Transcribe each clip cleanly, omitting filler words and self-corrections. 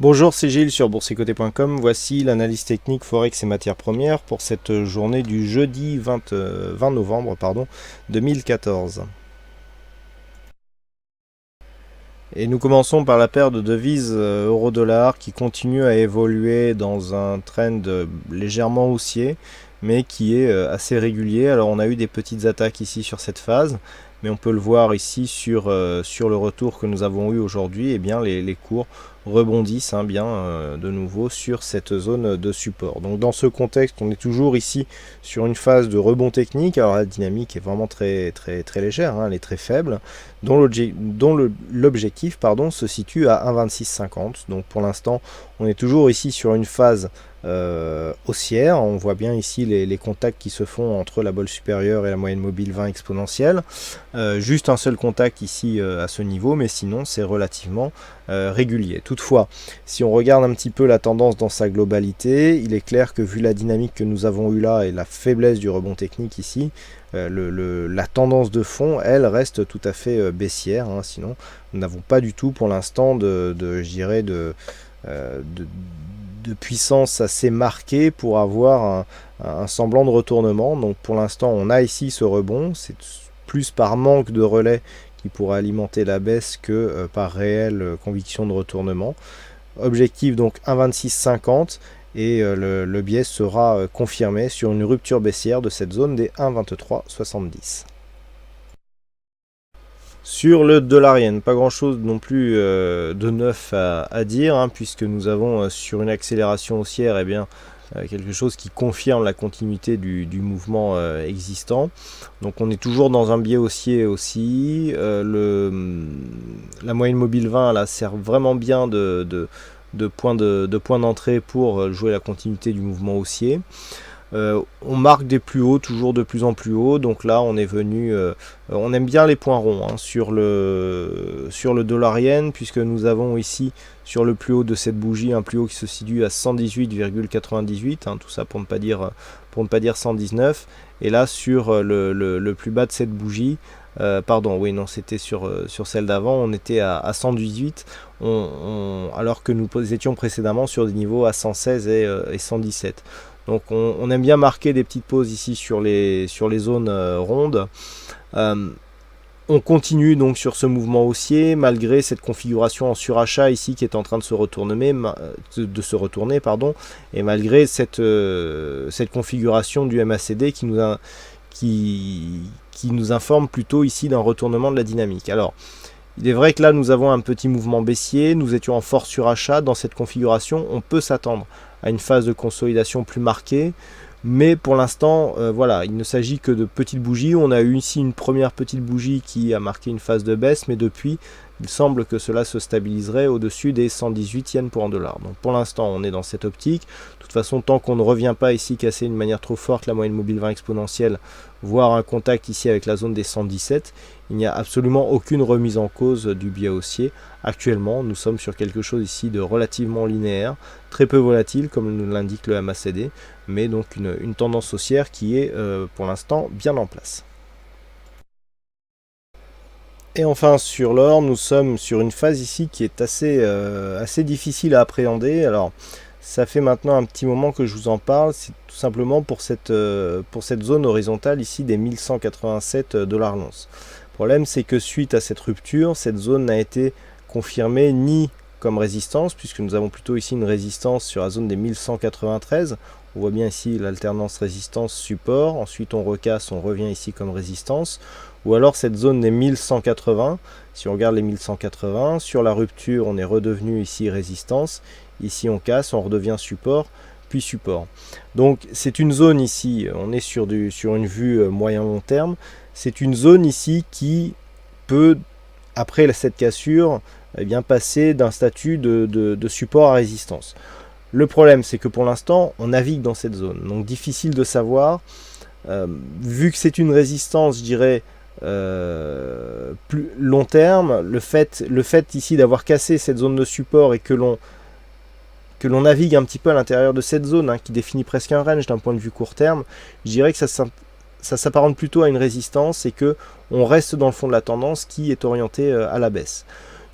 Bonjour, c'est Gilles sur boursicoté.com. Voici l'analyse technique Forex et matières premières pour cette journée du jeudi 20 novembre 2014. Et nous commençons par la paire de devises euro-dollar qui continue à évoluer dans un trend légèrement haussier, mais qui est assez régulier. Alors on a eu des petites attaques ici sur cette phase, mais on peut le voir ici sur le retour que nous avons eu aujourd'hui. Et bien les cours rebondissent de nouveau sur cette zone de support. Donc dans ce contexte, on est toujours ici sur une phase de rebond technique. Alors la dynamique est vraiment très légère, elle est très faible, dont l'objectif se situe à 1,2650. Donc pour l'instant, on est toujours ici sur une phase haussière. On voit bien ici les contacts qui se font entre la bolle supérieure et la moyenne mobile 20 exponentielle. Juste un seul contact ici à ce niveau, mais sinon c'est relativement régulier. Toutefois, si on regarde un petit peu la tendance dans sa globalité, il est clair que vu la dynamique que nous avons eue là et la faiblesse du rebond technique ici, la tendance de fond, elle reste tout à fait baissière. Sinon, nous n'avons pas du tout pour l'instant de puissance assez marquée pour avoir un semblant de retournement. Donc pour l'instant, on a ici ce rebond. C'est plus par manque de relais qui pourrait alimenter la baisse que par réelle conviction de retournement. Objectif donc 1,2650 et le biais sera confirmé sur une rupture baissière de cette zone des 1,2370. Sur le dollar yen, pas grand chose non plus de neuf à dire, puisque nous avons sur une accélération haussière quelque chose qui confirme la continuité du mouvement existant. Donc on est toujours dans un biais haussier aussi. La moyenne mobile 20 là, sert vraiment bien de point d'entrée pour jouer la continuité du mouvement haussier. On marque des plus hauts, toujours de plus en plus haut. Donc là on est venu, on aime bien les points ronds sur le dollar yen, puisque nous avons ici sur le plus haut de cette bougie un plus haut qui se situe à 118,98, tout ça pour ne pas dire 119. Et là sur le plus bas de cette bougie, c'était sur celle d'avant, on était à 118, alors que nous étions précédemment sur des niveaux à 116 et 117. Donc on aime bien marquer des petites pauses ici sur les zones rondes. On continue donc sur ce mouvement haussier malgré cette configuration en surachat ici qui est en train de se retourner, et malgré cette configuration du MACD qui nous informe plutôt ici d'un retournement de la dynamique. Alors il est vrai que là nous avons un petit mouvement baissier, nous étions en fort surachat. Dans cette configuration on peut s'attendre à une phase de consolidation plus marquée, mais pour l'instant il ne s'agit que de petites bougies. On a eu ici une première petite bougie qui a marqué une phase de baisse, mais depuis il semble que cela se stabiliserait au-dessus des 118 yens pour un dollar. Donc pour l'instant on est dans cette optique. De toute façon, tant qu'on ne revient pas ici casser d'une manière trop forte la moyenne mobile 20 exponentielle, voire un contact ici avec la zone des 117, il n'y a absolument aucune remise en cause du biais haussier. Actuellement nous sommes sur quelque chose ici de relativement linéaire, très peu volatile comme nous l'indique le MACD, mais donc une tendance haussière qui est pour l'instant bien en place. Et enfin sur l'or, nous sommes sur une phase ici qui est assez difficile à appréhender. Alors ça fait maintenant un petit moment que je vous en parle, c'est tout simplement pour cette zone horizontale ici des 1187 $ l'once. Le problème c'est que suite à cette rupture, cette zone n'a été confirmée ni comme résistance, puisque nous avons plutôt ici une résistance sur la zone des 1193. On voit bien ici l'alternance résistance-support, ensuite on recasse, on revient ici comme résistance. Ou alors cette zone des 1180, si on regarde les 1180, sur la rupture on est redevenu ici résistance, ici on casse, on redevient support, puis support. Donc c'est une zone ici, on est sur une vue moyen-long terme, c'est une zone ici qui peut, après cette cassure, passer d'un statut de support à résistance. Le problème c'est que pour l'instant on navigue dans cette zone, donc difficile de savoir, vu que c'est une résistance, je dirais, plus long terme, le fait ici d'avoir cassé cette zone de support et que l'on navigue un petit peu à l'intérieur de cette zone, qui définit presque un range d'un point de vue court terme, je dirais que ça s'apparente plutôt à une résistance et que on reste dans le fond de la tendance qui est orientée à la baisse.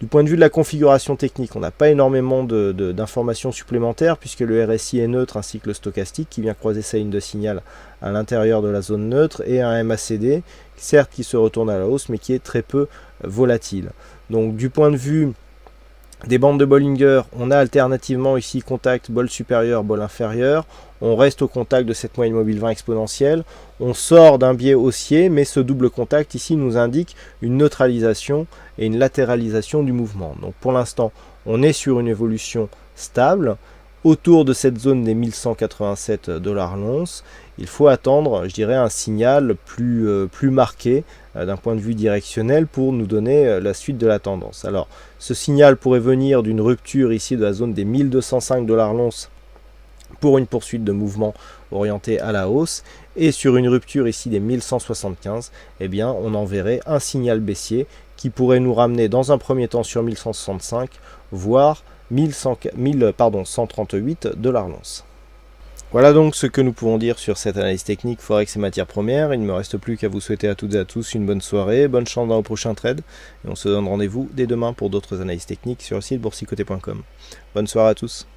Du point de vue de la configuration technique, on n'a pas énormément d'informations supplémentaires puisque le RSI est neutre ainsi que le stochastique qui vient croiser sa ligne de signal à l'intérieur de la zone neutre et un MACD, certes qui se retourne à la hausse mais qui est très peu volatile. Donc du point de vue des bandes de Bollinger, on a alternativement ici contact bol supérieur, bol inférieur. On reste au contact de cette moyenne mobile 20 exponentielle. On sort d'un biais haussier, mais ce double contact ici nous indique une neutralisation et une latéralisation du mouvement. Donc pour l'instant, on est sur une évolution stable autour de cette zone des 1187 $ l'once. Il faut attendre, je dirais, un signal plus marqué d'un point de vue directionnel pour nous donner la suite de la tendance. Alors, ce signal pourrait venir d'une rupture ici de la zone des 1205 $ l'once pour une poursuite de mouvement orienté à la hausse, et sur une rupture ici des 1175, eh bien, on enverrait un signal baissier qui pourrait nous ramener dans un premier temps sur 1165, voire 138 $ l'once. Voilà donc ce que nous pouvons dire sur cette analyse technique Forex et matières premières. Il ne me reste plus qu'à vous souhaiter à toutes et à tous une bonne soirée, bonne chance dans vos prochains trades, et on se donne rendez-vous dès demain pour d'autres analyses techniques sur le site boursicoté.com. Bonne soirée à tous.